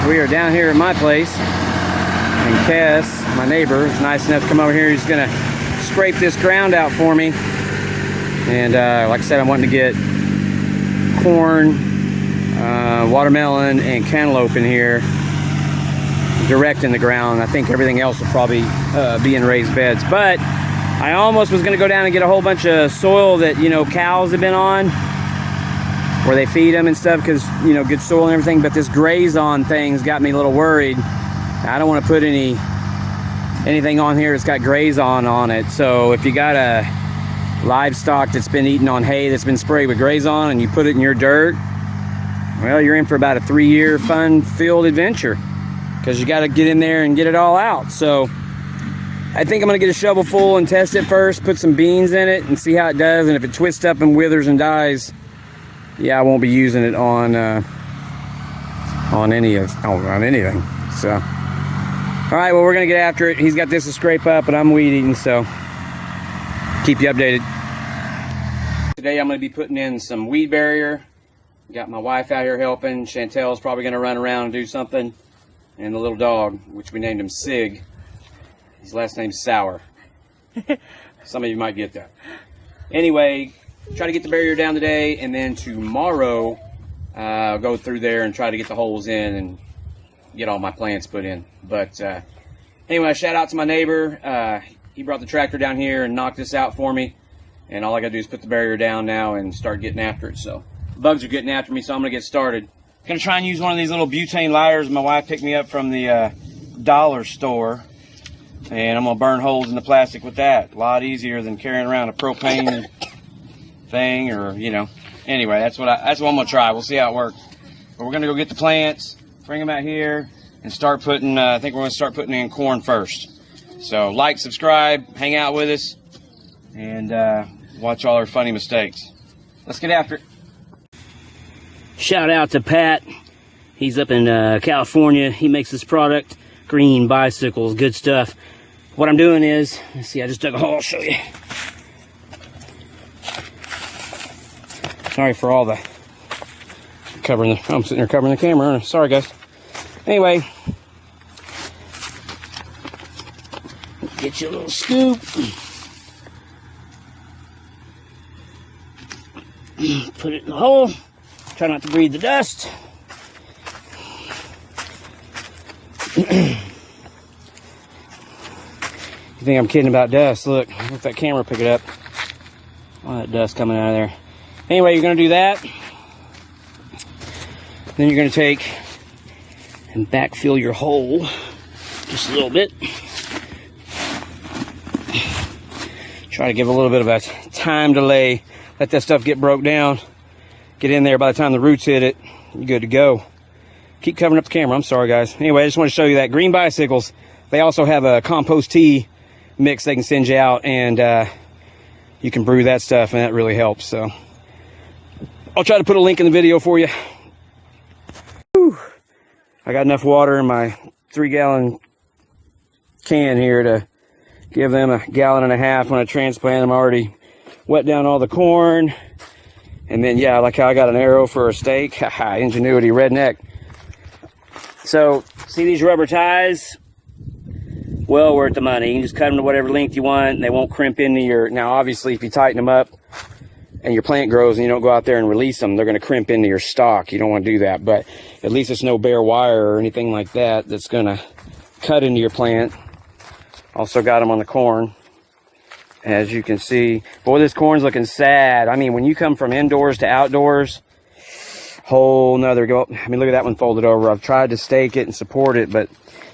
We are down here at my place, and Kes, my neighbor, is nice enough to come over here. He's gonna scrape this ground out for me. And like I said, I'm wanting to get corn, watermelon, and cantaloupe in here, direct in the ground. I think everything else will probably be in raised beds. But I almost was gonna go down and get a whole bunch of soil that, you know, cows have been on, where they feed them and stuff, because, you know, good soil and everything. But this graze on thing's got me a little worried. I don't want to put anything on here that's got graze on it. So if you got a livestock that's been eating on hay that's been sprayed with graze on, and you put it in your dirt, well, you're in for about a 3-year fun-filled adventure, because you got to get in there and get it all out. So I think I'm gonna get a shovel full and test it first, put some beans in it and see how it does. And if it twists up and withers and dies, yeah, I won't be using it on anything. So, all right, well, we're gonna get after it. He's got this to scrape up, and I'm weed eating, so keep you updated. Today I'm gonna be putting in some weed barrier. Got my wife out here helping. Chantel's probably gonna run around and do something, and the little dog, which we named him Sig. His last name's Sour. Some of you might get that. Anyway, try to get the barrier down today, and then tomorrow go through there and try to get the holes in and get all my plants put in. But anyway, shout out to my neighbor. He brought the tractor down here and knocked this out for me, and all I gotta do is put the barrier down now and start getting after it. So bugs are getting after me, so I'm gonna get started. I'm gonna try and use one of these little butane lighters my wife picked me up from the dollar store, and I'm gonna burn holes in the plastic with that. A lot easier than carrying around a propane thing, or, you know. Anyway, that's what I'm gonna try. We'll see how it works. But we're gonna go get the plants, bring them out here, and start putting. I think we're gonna start putting in corn first. So like, subscribe, hang out with us, and watch all our funny mistakes. Let's get after it. Shout out to Pat. He's up in California. He makes this product, Green Bicycles, good stuff. What I'm doing is, let's see, I just dug a hole. I'll show you. Sorry for all the covering. I'm sitting there covering the camera. Sorry, guys. Anyway, get you a little scoop. Put it in the hole. Try not to breathe the dust. You think I'm kidding about dust? Look, let that camera pick it up. All that dust coming out of there. Anyway, you're going to do that. Then you're going to take and backfill your hole just a little bit. Try to give a little bit of a time delay. Let that stuff get broke down. Get in there. By the time the roots hit it, you're good to go. Keep covering up the camera. I'm sorry, guys. Anyway, I just want to show you that Green Bicycles. They also have a compost tea mix they can send you out, and you can brew that stuff, and that really helps. So I'll try to put a link in the video for you. Whew. I got enough water in my 3-gallon can here to give them a 1.5 gallons when I transplant them. I already wet down all the corn. And then, yeah, like how I got an arrow for a stake. Haha, ingenuity, redneck. So, see these rubber ties? Well worth the money. You can just cut them to whatever length you want, and they won't crimp into your... Now, obviously, if you tighten them up and your plant grows and you don't go out there and release them, they're going to crimp into your stalk. You don't want to do that. But at least it's no bare wire or anything like that that's going to cut into your plant. Also got them on the corn, as you can see. Boy, this corn's looking sad. I mean, when you come from indoors to outdoors, whole nother go. I mean, look at that one folded over. I've tried to stake it and support it, but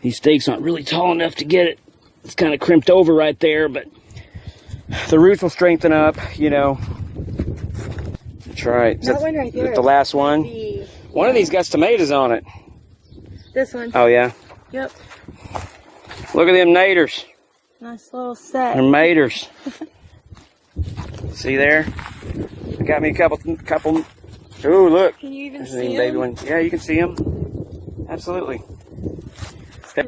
these stakes aren't really tall enough to get it. It's kind of crimped over right there, but the roots will strengthen up, you know. Try it. That one right there. The last one? One of these got tomatoes on it. This one. Oh, yeah? Yep. Look at them naders. Nice little set. They're maters. See there? I got me a couple. Ooh, look. Can you even There's see baby them? one. Yeah, you can see them. Absolutely.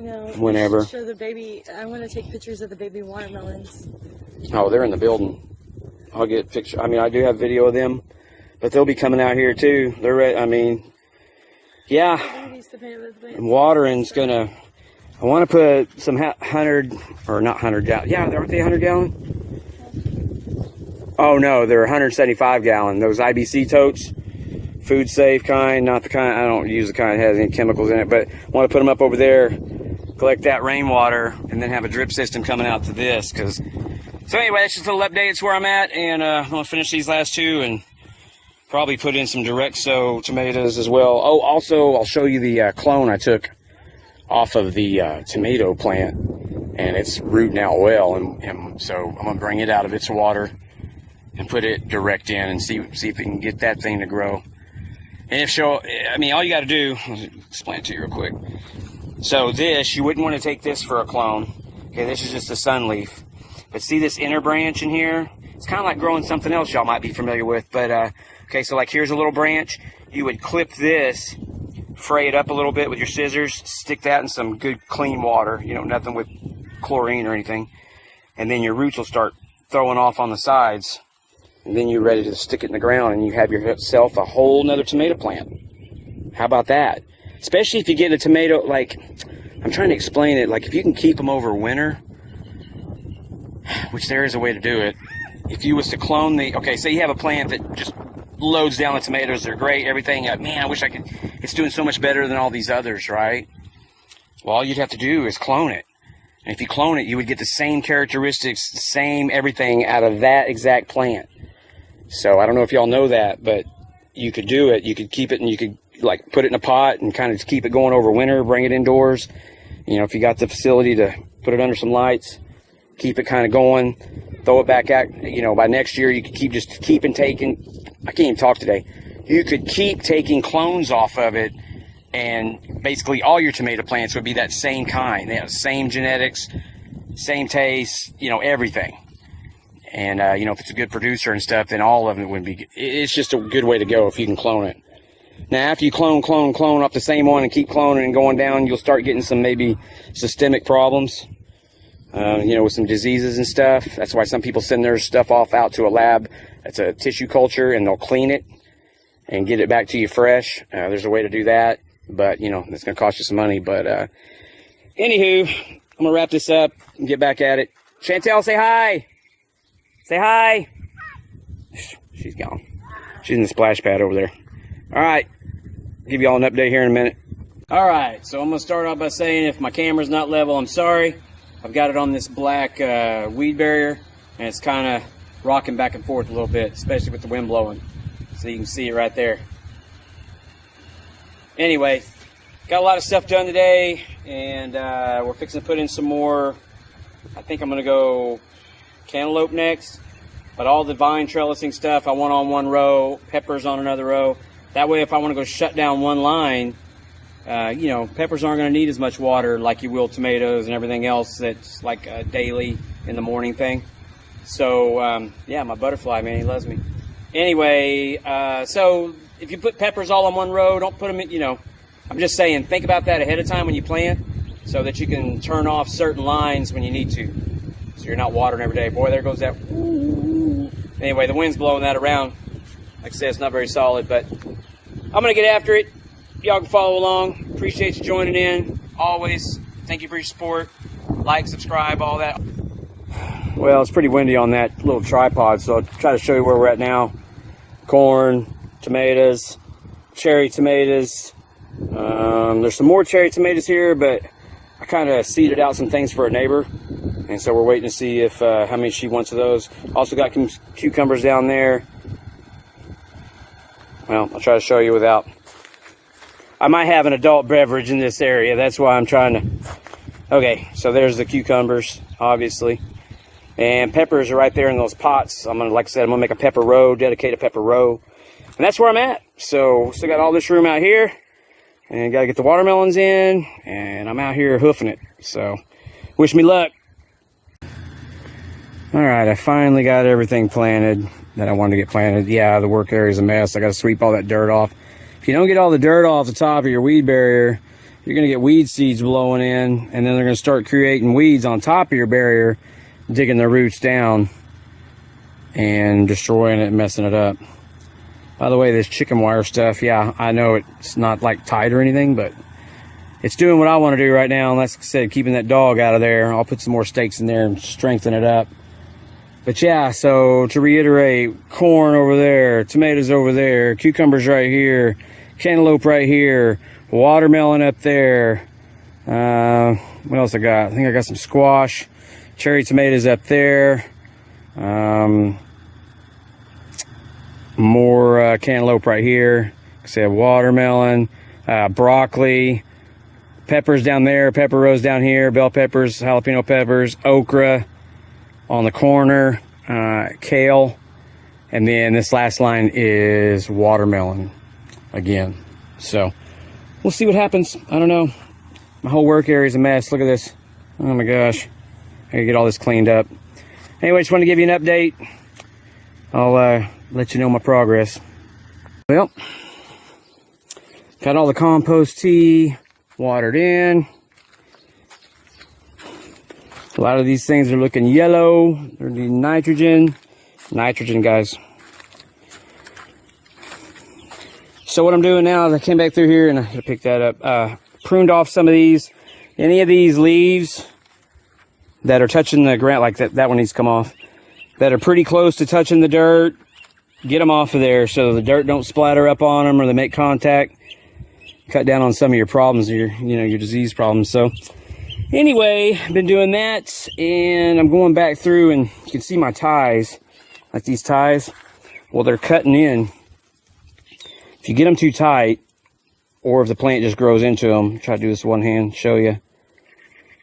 No, Whenever. show the baby. I want to take pictures of the baby watermelons. Oh, they're in the building. I'll get picture. I mean, I do have video of them, but they'll be coming out here too. They're ready. I mean, Yeah, Babies to paint with plants. watering's gonna. I want to put some 100 or not 100 gallon. Yeah, aren't they 100 gallon? Oh no, they're 175 gallon. Those IBC totes, food safe kind, not the kind. I don't use the kind that has any chemicals in it, but I want to put them up over there, collect that rainwater, and then have a drip system coming out to this. So anyway, that's just a little update. It's where I'm at, and I'm gonna finish these last two and probably put in some direct sow tomatoes as well. Oh, also I'll show you the clone I took off of the tomato plant, and it's rooting out well, and so I'm gonna bring it out of its water and put it direct in and see if we can get that thing to grow. And if so, I mean, all you got to do, I'll explain it to you real quick. So this, you wouldn't want to take this for a clone. Okay, this is just a sun leaf, but see this inner branch in here? It's kind of like growing something else y'all might be familiar with, but okay, so like here's a little branch. You would clip this, fray it up a little bit with your scissors, stick that in some good clean water, you know, nothing with chlorine or anything, and then your roots will start throwing off on the sides, and then you're ready to stick it in the ground, and you have yourself a whole nother tomato plant. How about that? Especially if you get a tomato, like, I'm trying to explain it, like if you can keep them over winter, which there is a way to do it. If you was to clone the, okay, say you have a plant that just loads down the tomatoes, they're great, everything, man, I wish I could, it's doing so much better than all these others, right? Well, all you'd have to do is clone it. And if you clone it, you would get the same characteristics, the same everything out of that exact plant. So I don't know if y'all know that, but you could do it. You could keep it, and you could like put it in a pot and kind of keep it going over winter, bring it indoors. You know, if you got the facility to put it under some lights, keep it kind of going, throw it back out, you know, by next year you could keep taking, I can't even talk today. You could keep taking clones off of it, and basically all your tomato plants would be that same kind. They have the same genetics, same taste, you know, everything. And, you know, if it's a good producer and stuff, then all of it would be, it's just a good way to go if you can clone it. Now, after you clone off the same one and keep cloning and going down, you'll start getting some maybe systemic problems, you know, with some diseases and stuff. That's why some people send their stuff off out to a lab. That's a tissue culture, and they'll clean it and get it back to you fresh. There's a way to do that, but, you know, it's going to cost you some money. But, anywho, I'm going to wrap this up and get back at it. Chantel, say hi. Say hi. She's gone. She's in the splash pad over there. All right. Give you all an update here in a minute. All right. So I'm going to start off by saying if my camera's not level, I'm sorry. I've got it on this black weed barrier, and it's kind of rocking back and forth a little bit, especially with the wind blowing. So you can see it right there. Anyway, got a lot of stuff done today, and we're fixing to put in some more. I think I'm going to go cantaloupe next, but all the vine trellising stuff I want on one row, peppers on another row. That way if I want to go shut down one line, you know, peppers aren't going to need as much water like you will tomatoes and everything else that's like a daily in the morning thing. So yeah, my butterfly, man, he loves me. Anyway, so if you put peppers all on one row, don't put them in, you know, I'm just saying, think about that ahead of time when you plant so that you can turn off certain lines when you need to. So you're not watering every day. Boy, there goes that. Anyway, the wind's blowing that around. Like I said, it's not very solid, but I'm going to get after it. Y'all can follow along. Appreciate you joining in. Always. Thank you for your support. Like, subscribe, all that. Well, it's pretty windy on that little tripod, so I'll try to show you where we're at now. Corn, tomatoes, cherry tomatoes. There's some more cherry tomatoes here, but I kind of seeded out some things for a neighbor, and so we're waiting to see if how many she wants of those. Also got some cucumbers down there. Well, I'll try to show you without. I might have an adult beverage in this area. That's why I'm trying to. Okay, so there's the cucumbers, obviously. And peppers are right there in those pots. I'm going to, like I said, I'm going to make a pepper row, dedicate a pepper row. And that's where I'm at. So, still got all this room out here. And got to get the watermelons in. And I'm out here hoofing it. So, wish me luck. Alright, I finally got everything planted that I wanted to get planted. Yeah, the work area is a mess. I got to sweep all that dirt off. If you don't get all the dirt off the top of your weed barrier, you're going to get weed seeds blowing in. And then they're going to start creating weeds on top of your barrier, digging their roots down and destroying it and messing it up. By the way, this chicken wire stuff, yeah, I know it's not like tight or anything, but it's doing what I want to do right now. And like I said, keeping that dog out of there. I'll put some more stakes in there and strengthen it up. But yeah, so to reiterate, corn over there, tomatoes over there, cucumbers right here, cantaloupe right here, watermelon up there. What else I got? I think I got some squash, cherry tomatoes up there. More cantaloupe right here. Like I said, watermelon, broccoli, peppers down there, pepper rows down here, bell peppers, jalapeno peppers, okra on the corner, kale, and then this last line is watermelon again. So we'll see what happens. I don't know. My whole work area is a mess. Look at this. Oh my gosh. I gotta get all this cleaned up. Anyway, just wanted to give you an update. I'll let you know my progress. Well, got all the compost tea watered in. A lot of these things are looking yellow. They're needing nitrogen. Nitrogen, guys. So what I'm doing now is I came back through here and I gotta pick that up. Pruned off some of these. Any of these leaves that are touching the ground, like that one needs to come off, that are pretty close to touching the dirt, get them off of there so the dirt don't splatter up on them or they make contact. Cut down on some of your problems, your disease problems. So anyway, I've been doing that, and I'm going back through, and you can see my ties, like these ties. Well, they're cutting in. If you get them too tight, or if the plant just grows into them, try to do this one hand, show you.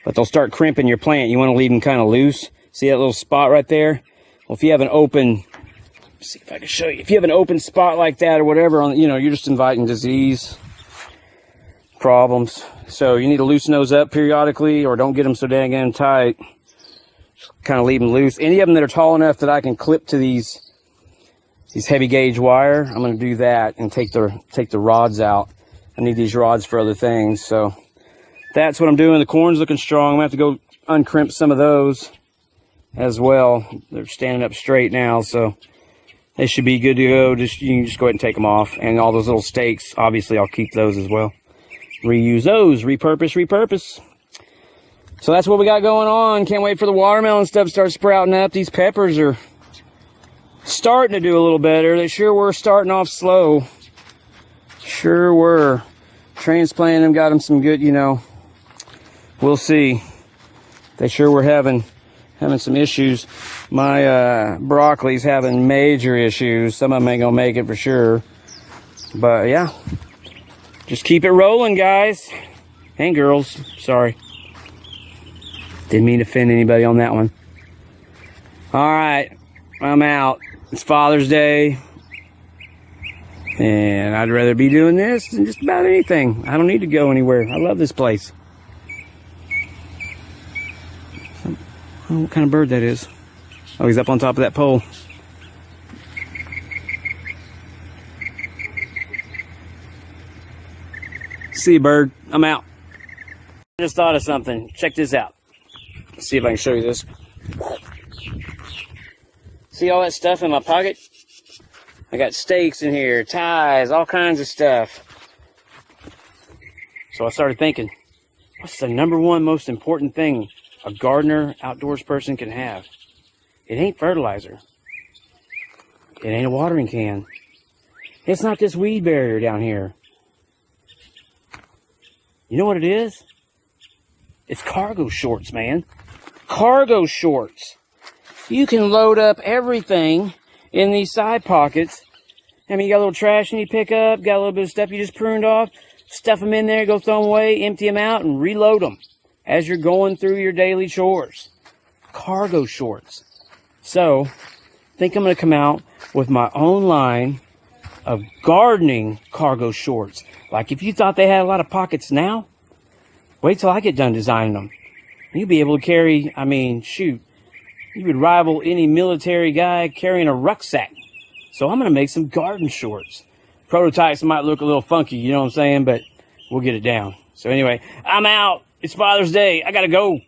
But they'll start crimping your plant. You want to leave them kind of loose. See that little spot right there? Well, if you have an open, let's see if I can show you. If you have an open spot like that or whatever, you're just inviting disease problems. So you need to loosen those up periodically, or don't get them so dang tight. Just kind of leave them loose. Any of them that are tall enough that I can clip to these heavy gauge wire, I'm going to do that and take the rods out. I need these rods for other things. So that's what I'm doing. The corn's looking strong. I'm going to have to go uncrimp some of those as well. They're standing up straight now, so they should be good to go. You can just go ahead and take them off. And all those little stakes, obviously I'll keep those as well. Reuse those, repurpose. So that's what we got going on. Can't wait for the watermelon stuff to start sprouting up. These peppers are starting to do a little better. They sure were starting off slow. Sure were. Transplanting them, got them some good, we'll see. They sure were having some issues. My broccoli's having major issues. Some of them ain't gonna make it for sure. But yeah, just keep it rolling, guys and girls. Sorry, didn't mean to offend anybody on that one. All right, I'm out. It's Father's Day, and I'd rather be doing this than just about anything. I don't need to go anywhere. I love this place. I don't know what kind of bird that is. Oh, he's up on top of that pole. See you, bird. I'm out. I just thought of something. Check this out. Let's see if I can show you this. See all that stuff in my pocket? I got stakes in here, ties, all kinds of stuff. So I started thinking, what's the number one most important thing a gardener, outdoors person can have? It ain't fertilizer. It ain't a watering can. It's not this weed barrier down here. You know what it is? It's cargo shorts, man. Cargo shorts. You can load up everything in these side pockets. I mean, you got a little trash you need to pick up, got a little bit of stuff you just pruned off, stuff them in there, go throw them away, empty them out, and reload them as you're going through your daily chores. Cargo shorts. So, I think I'm going to come out with my own line of gardening cargo shorts. Like, if you thought they had a lot of pockets now, wait till I get done designing them. You'll be able to carry, I mean, shoot, you would rival any military guy carrying a rucksack. So I'm going to make some garden shorts. Prototypes might look a little funky, you know what I'm saying? But we'll get it down. So anyway, I'm out. It's Father's Day. I got to go.